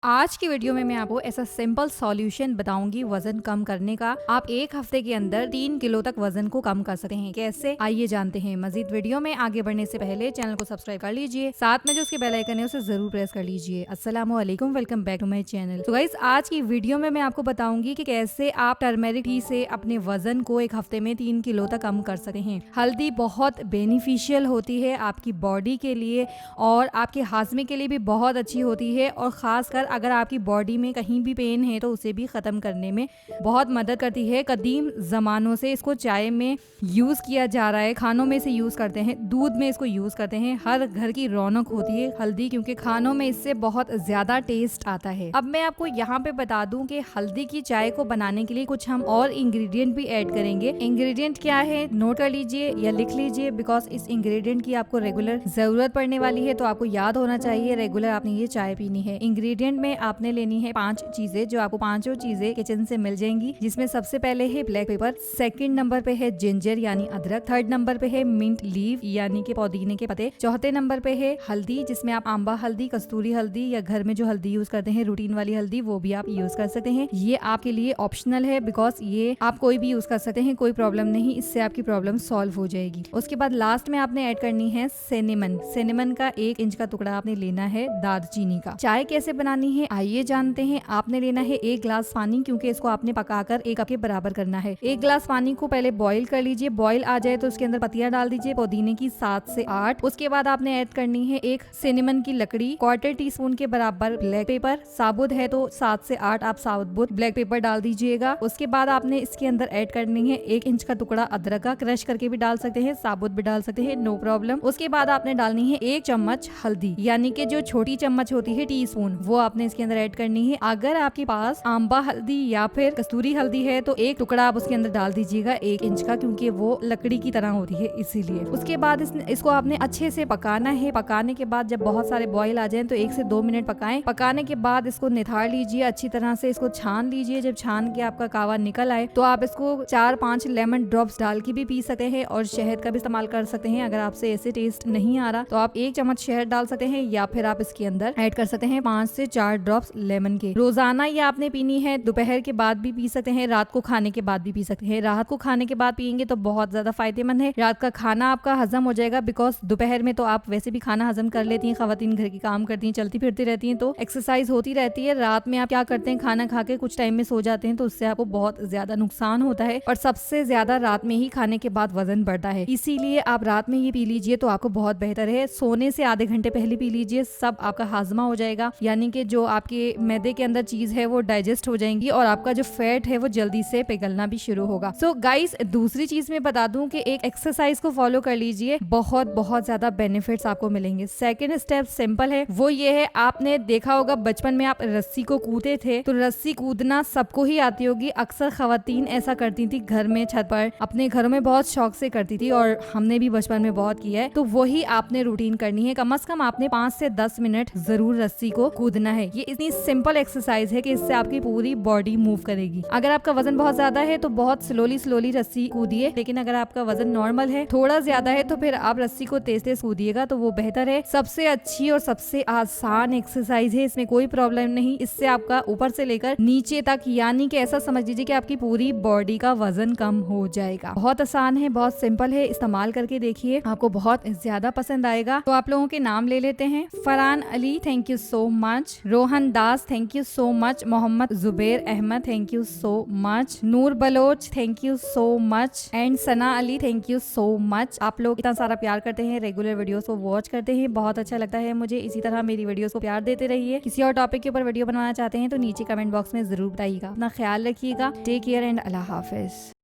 आज की वीडियो में मैं आपको ऐसा सिंपल सॉल्यूशन बताऊंगी वजन कम करने का। आप एक हफ्ते के अंदर 3 किलो तक वजन को कम कर सकते हैं। कैसे, आइए जानते हैं। मजीद वीडियो में आगे बढ़ने से पहले चैनल को सब्सक्राइब कर लीजिए, साथ में जो उसके बेल आइकन है उसे जरूर प्रेस कर लीजिए। अस्सलाम वालेकुम, welcome back to my channel. तो गाइस, आज की वीडियो में मैं आपको बताऊंगी कि कैसे आप टर्मेरिक टी से अपने वजन को एक हफ्ते में 3 किलो तक कम कर सकते हैं। हल्दी बहुत बेनिफिशियल होती है आपकी बॉडी के लिए और आपके हाजमे के लिए भी बहुत अच्छी होती है, और खासकर अगर आपकी बॉडी में कहीं भी पेन है तो उसे भी खत्म करने में बहुत मदद करती है। कदीम जमानों से इसको चाय में यूज किया जा रहा है, खानों में से यूज करते हैं, दूध में इसको यूज करते हैं। हर घर की रौनक होती है हल्दी, क्योंकि खानों में इससे बहुत ज्यादा टेस्ट आता है। अब मैं आपको यहाँ पे बता दूं कि हल्दी की चाय को बनाने के लिए कुछ हम और इंग्रेडिएंट भी ऐड करेंगे। इंग्रेडिएंट क्या है, नोट कर लीजिए या लिख लीजिए, बिकॉज इस इंग्रेडिएंट की आपको रेगुलर जरूरत पड़ने वाली है, तो आपको याद होना चाहिए रेगुलर आपने ये चाय पीनी है। इंग्रेडिएंट में आपने लेनी है 5 चीजें, जो आपको पांचों चीजें किचन से मिल जाएंगी, जिसमें सबसे पहले है ब्लैक पेपर, सेकंड नंबर पे है जिंजर यानी अदरक, थर्ड नंबर पे है मिंट लीव यानी कि पुदीने के पत्ते, चौथे नंबर पे है हल्दी, जिसमें आप आंबा हल्दी, कस्तूरी हल्दी या घर में जो हल्दी यूज करते हैं रूटीन वाली हल्दी, वो भी आप यूज कर सकते हैं। ये आपके लिए ऑप्शनल है, बिकॉज ये आप कोई भी यूज कर सकते हैं, कोई प्रॉब्लम नहीं, इससे आपकी प्रॉब्लम सॉल्व हो जाएगी। उसके बाद लास्ट में आपने ऐड करनी है सिनेमन। सिनेमन का 1 इंच का टुकड़ा आपने लेना है दालचीनी का। चाय कैसे बनानी है आइए जानते हैं। आपने लेना है 1 गिलास पानी, क्योंकि इसको आपने पकाकर 1 कप के बराबर करना है। 1 गिलास पानी को पहले बॉईल कर लीजिए। बॉईल आ जाए तो उसके अंदर पत्तियां डाल दीजिए पुदीने की 7 से 8। उसके बाद आपने ऐड करनी है 1 सिनेमन की लकड़ी, 1/4 टीस्पून के बराबर ब्लैक पेपर, साबुत है तो 7 से 8 आप साबुत ब्लैक पेपर डाल दीजिएगा। उसके बाद आपने इसके अंदर ऐड करनी है 1 इंच का टुकड़ा अदरक का, क्रश करके भी डाल सकते हैं, साबुत भी डाल सकते हैं, नो प्रॉब्लम। उसके बाद आपने डालनी है 1 चम्मच हल्दी, यानी कि जो छोटी चम्मच होती है टीस्पून, वो आपने इसके अंदर ऐड करनी है। अगर आपके पास आंबा हल्दी या फिर कस्तूरी हल्दी है तो 1 टुकड़ा आप उसके अंदर डाल दीजिएगा 1 इंच का, क्योंकि वो लकड़ी की तरह होती है इसीलिए। उसके बाद इसको आपने अच्छे से पकाना है। पकाने के बाद जब बहुत सारे बॉईल आ जाए तो 1 से 2 मिनट पकाएं। पकाने के बाद इसको निथार लीजिए, अच्छी तरह से इसको छान लीजिए। जब छान के आपका कावा निकल आए तो आप इसको 4-5 लेमन ड्रॉप्स डाल के भी पी सकते हैं, और शहद का भी इस्तेमाल कर सकते हैं। अगर आपसे ऐसे टेस्ट नहीं आ रहा तो आप 1 चम्मच शहद डाल सकते हैं, या फिर आप इसके अंदर ऐड कर सकते हैं 5 से 4 ड्रॉप्स लेमन के। रोजाना ये आपने पीनी है, दोपहर के बाद भी पी सकते हैं, रात को खाने के बाद भी पी सकते हैं। रात को खाने के बाद पियेंगे तो बहुत ज्यादा फायदेमंद है। रात का खाना आपका हजम हो जाएगा, बिकॉज दोपहर में तो आप वैसे भी खाना हजम कर लेती हैं, खवातीन घर की काम करती हैं, चलती फिरती रहती हैं, तो एक्सरसाइज होती रहती है। रात में आप क्या करते हैं, खाना खा के कुछ टाइम में सो जाते हैं, तो उससे आपको बहुत ज्यादा नुकसान होता है, और सबसे ज्यादा रात में ही खाने के बाद वजन बढ़ता है। इसीलिए आप रात में ये पी लीजिए तो आपको बहुत बेहतर है। सोने से आधे घंटे पहले पी लीजिए, सब आपका हाजमा हो जाएगा, यानी कि जो आपके मैदे के अंदर चीज है वो डाइजेस्ट हो जाएंगी, और आपका जो फैट है वो जल्दी से पिघलना भी शुरू होगा। सो गाइस, दूसरी चीज मैं बता दूं कि एक एक्सरसाइज को फॉलो कर लीजिए, बहुत बहुत ज्यादा बेनिफिट्स आपको मिलेंगे। सेकंड स्टेप सिंपल है, वो ये है, आपने देखा होगा बचपन में आप रस्सी को कूदते थे, तो रस्सी कूदना सबको ही आती होगी। अक्सर खवातीन ऐसा करती थी घर में, छत पर अपने घरों में बहुत शौक से करती थी, और हमने भी बचपन में बहुत किया है। तो वही आपने रूटीन करनी है, कम से कम आपने 5 से 10 मिनट जरूर रस्सी को कूदना है। ये इतनी सिंपल एक्सरसाइज है कि इससे आपकी पूरी बॉडी मूव करेगी। अगर आपका वजन बहुत ज्यादा है तो बहुत स्लोली रस्सी कूदिए, लेकिन अगर आपका वजन नॉर्मल है, थोड़ा ज्यादा है, तो फिर आप रस्सी को तेज तेज कूदिएगा तो वो बेहतर है। सबसे अच्छी और सबसे आसान एक्सरसाइज है, इसमें कोई प्रॉब्लम नहीं। इससे आपका ऊपर से लेकर नीचे तक, यानी कि ऐसा समझ लीजिए कि आपकी पूरी बॉडी का वजन कम हो जाएगा। बहुत आसान है, बहुत सिंपल है, इस्तेमाल करके देखिए, आपको बहुत ज्यादा पसंद आएगा। तो आप लोगों के नाम ले लेते हैं। Farhan Ali, thank you so much. Rohan Das, thank you so much. Mohammed Zubair Ahmed, thank you so much. Noor Baloch, thank you so much. And Sana Ali, thank you so much. आप लोग इतना सारा प्यार करते हैं, रेगुलर वीडियोस को वॉच करते हैं, बहुत अच्छा लगता है मुझे। इसी तरह मेरी वीडियोस को प्यार देते रहिए। किसी और टॉपिक के ऊपर वीडियो बनवाना चाहते हैं तो नीचे कमेंट बॉक्स में जरूर बताइएगा। अपना ख्याल रखिएगा। टेक केयर एंड अल्लाह हाफिज।